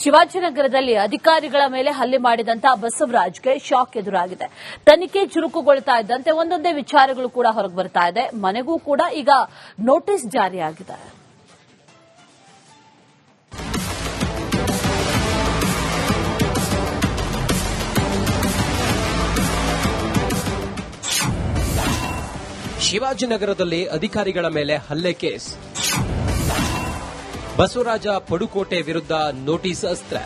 ಶಿವಾಜಿನಗರದಲ್ಲಿ ಅಧಿಕಾರಿಗಳ ಮೇಲೆ ಹಲ್ಲೆ ಮಾಡಿದಂತಹ ಬಸವರಾಜ್ಗೆ ಶಾಕ್ ಎದುರಾಗಿದೆ. ತನಿಖೆ ಚುರುಕುಗೊಳ್ತಾ ಇದ್ದಂತೆ ಒಂದೊಂದೇ ವಿಚಾರಗಳು ಕೂಡ ಹೊರಗೆ ಬರ್ತಾ ಇದೆ. ಮನೆಗೂ ಕೂಡ ಈಗ ನೋಟಿಸ್ ಜಾರಿಯಾಗಿದೆ. ಶಿವಾಜಿನಗರದಲ್ಲಿ ಅಧಿಕಾರಿಗಳ ಮೇಲೆ ಹಲ್ಲೆ ಕೇಸ್. ಬಸವರಾಜ ಪಡುಕೋಟೆ ವಿರುದ್ಧ ನೋಟಿಸ್ ಅಸ್ತ್ರ.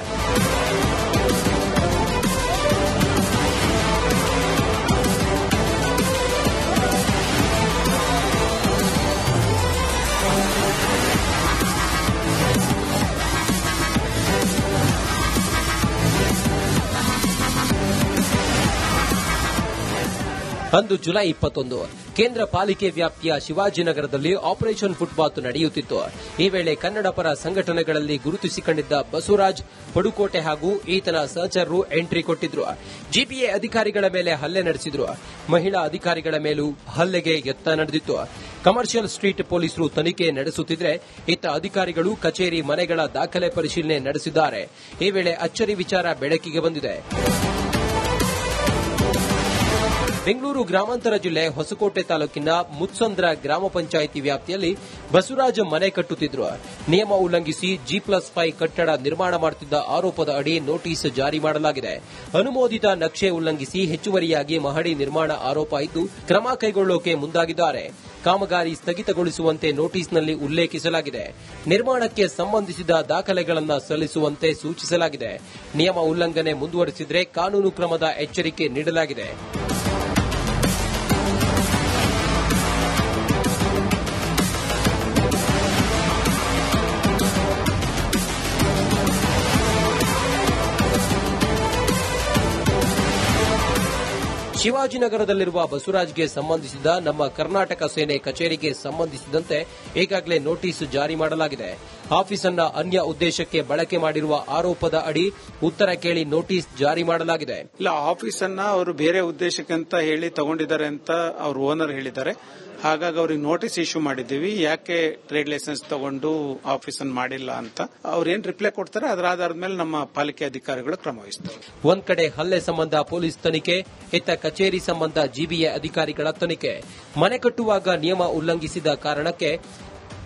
ಅಂದು ಜುಲೈ 21 ಕೇಂದ್ರ ಪಾಲಿಕೆ ವ್ಯಾಪ್ತಿಯ ಶಿವಾಜಿನಗರದಲ್ಲಿ ಆಪರೇಷನ್ ಫುಟ್ಪಾತ್ ನಡೆಯುತ್ತಿತ್ತು. ಈ ವೇಳೆ ಕನ್ನಡ ಪರ ಸಂಘಟನೆಗಳಲ್ಲಿ ಗುರುತಿಸಿಕೊಂಡಿದ್ದ ಬಸವರಾಜ್ ಪಡುಕೋಟೆ ಹಾಗೂ ಈತನ ಸಹಚರರು ಎಂಟ್ರಿ ಕೊಟ್ಟಿದ್ರು. ಜಿಪಿಎ ಅಧಿಕಾರಿಗಳ ಮೇಲೆ ಹಲ್ಲೆ ನಡೆಸಿದ್ರು. ಮಹಿಳಾ ಅಧಿಕಾರಿಗಳ ಮೇಲೂ ಹಲ್ಲೆಗೆ ಯತ್ನ ನಡೆದಿತ್ತು. ಕಮರ್ಷಿಯಲ್ ಸ್ಟ್ರೀಟ್ ಪೊಲೀಸರು ತನಿಖೆ ನಡೆಸುತ್ತಿದ್ರೆ ಇತ್ತ ಅಧಿಕಾರಿಗಳು ಕಚೇರಿ ಮನೆಗಳ ದಾಖಲೆ ಪರಿಶೀಲನೆ ನಡೆಸಿದ್ದಾರೆ. ಈ ವೇಳೆ ಅಚ್ಚರಿ ವಿಚಾರ ಬೆಳಕಿಗೆ ಬಂದಿದೆ. ಬೆಂಗಳೂರು ಗ್ರಾಮಾಂತರ ಜಿಲ್ಲೆ ಹೊಸಕೋಟೆ ತಾಲೂಕಿನ ಮುತ್ಸಂದ್ರ ಗ್ರಾಮ ಪಂಚಾಯಿತಿ ವ್ಯಾಪ್ತಿಯಲ್ಲಿ ಬಸವರಾಜ ಮನೆ ಕಟ್ಟುತ್ತಿದ್ರು. ನಿಯಮ ಉಲ್ಲಂಘಿಸಿ G+5 ಕಟ್ಟಡ ನಿರ್ಮಾಣ ಮಾಡುತ್ತಿದ್ದ ಆರೋಪದ ಅಡಿ ನೋಟಿಸ್ ಜಾರಿ ಮಾಡಲಾಗಿದೆ. ಅನುಮೋದಿತ ನಕ್ಷೆ ಉಲ್ಲಂಘಿಸಿ ಹೆಚ್ಚುವರಿಯಾಗಿ ಮಹಡಿ ನಿರ್ಮಾಣ ಆರೋಪ ಇದ್ದು ಕ್ರಮ ಕೈಗೊಳ್ಳೋಕೆ ಮುಂದಾಗಿದ್ದಾರೆ. ಕಾಮಗಾರಿ ಸ್ಥಗಿತಗೊಳಿಸುವಂತೆ ನೋಟಿಸ್ನಲ್ಲಿ ಉಲ್ಲೇಖಿಸಲಾಗಿದೆ. ನಿರ್ಮಾಣಕ್ಕೆ ಸಂಬಂಧಿಸಿದ ದಾಖಲೆಗಳನ್ನು ಸಲ್ಲಿಸುವಂತೆ ಸೂಚಿಸಲಾಗಿದೆ. ನಿಯಮ ಉಲ್ಲಂಘನೆ ಮುಂದುವರೆಸಿದರೆ ಕಾನೂನು ಕ್ರಮದ ಎಚ್ಚರಿಕೆ ನೀಡಲಾಗಿದೆ. ಶಿವಾಜಿನಗರದಲ್ಲಿರುವ ಬಸವರಾಜ್ಗೆ ಸಂಬಂಧಿಸಿದ ನಮ್ಮ ಕರ್ನಾಟಕ ಸೇನೆ ಕಚೇರಿಗೆ ಸಂಬಂಧಿಸಿದಂತೆ ಈಗಾಗಲೇ ನೋಟಿಸ್ ಜಾರಿ ಮಾಡಲಾಗಿದೆ. ಆಫೀಸನ್ನ ಅನ್ಯ ಉದ್ದೇಶಕ್ಕೆ ಬಳಕೆ ಮಾಡಿರುವ ಆರೋಪದ ಅಡಿ ಉತ್ತರ ಕೇಳಿ ನೋಟಿಸ್ ಜಾರಿ ಮಾಡಲಾಗಿದೆ. ಇಲ್ಲ, ಆಫೀಸನ್ನ ಅವರು ಬೇರೆ ಉದ್ದೇಶಕ್ಕೆ ಅಂತ ಹೇಳಿ ತಗೊಂಡಿದ್ದಾರೆ ಅಂತ ಅವ್ರ ಓನರ್ ಹೇಳಿದ್ದಾರೆ. ಹಾಗಾಗಿ ಅವ್ರಿಗೆ ನೋಟಿಸ್ ಇಶ್ಯೂ ಮಾಡಿದ್ದೀವಿ. ಯಾಕೆ ಟ್ರೇಡ್ ಲೈಸೆನ್ಸ್ ತಗೊಂಡು ಆಫೀಸ್ ಅನ್ನು ಮಾಡಿಲ್ಲ ಅಂತ ಅವ್ರೇನ್ ರಿಪ್ಲೈ ಕೊಡ್ತಾರೆ ಅದರ ಆಧಾರದ ಮೇಲೆ ನಮ್ಮ ಪಾಲಿಕೆ ಅಧಿಕಾರಿಗಳು ಕ್ರಮ ವಹಿಸ್ತಾರೆ. ಒಂದ್ ಕಡೆ ಹಲ್ಲೆ ಸಂಬಂಧ ಪೊಲೀಸ್ ತನಿಖೆ, ಇತ್ತ ಕಚೇರಿ ಸಂಬಂಧ ಜಿಬಿಎ ಅಧಿಕಾರಿಗಳ ತನಿಖೆ. ಮನೆ ಕಟ್ಟುವಾಗ ನಿಯಮ ಉಲ್ಲಂಘಿಸಿದ ಕಾರಣಕ್ಕೆ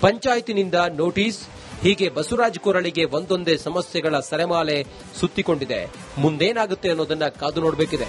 ಪಂಚಾಯತಿನಿಂದ ನೋಟಿಸ್. ಹೀಗೆ ಬಸವರಾಜ್ ಕೊರಳಿಗೆ ಒಂದೊಂದೇ ಸಮಸ್ಯೆಗಳ ಸರೆಮಾಲೆ ಸುತ್ತಿಕೊಂಡಿದೆ. ಮುಂದೇನಾಗುತ್ತೆ ಅನ್ನೋದನ್ನ ಕಾದು ನೋಡಬೇಕಿದೆ.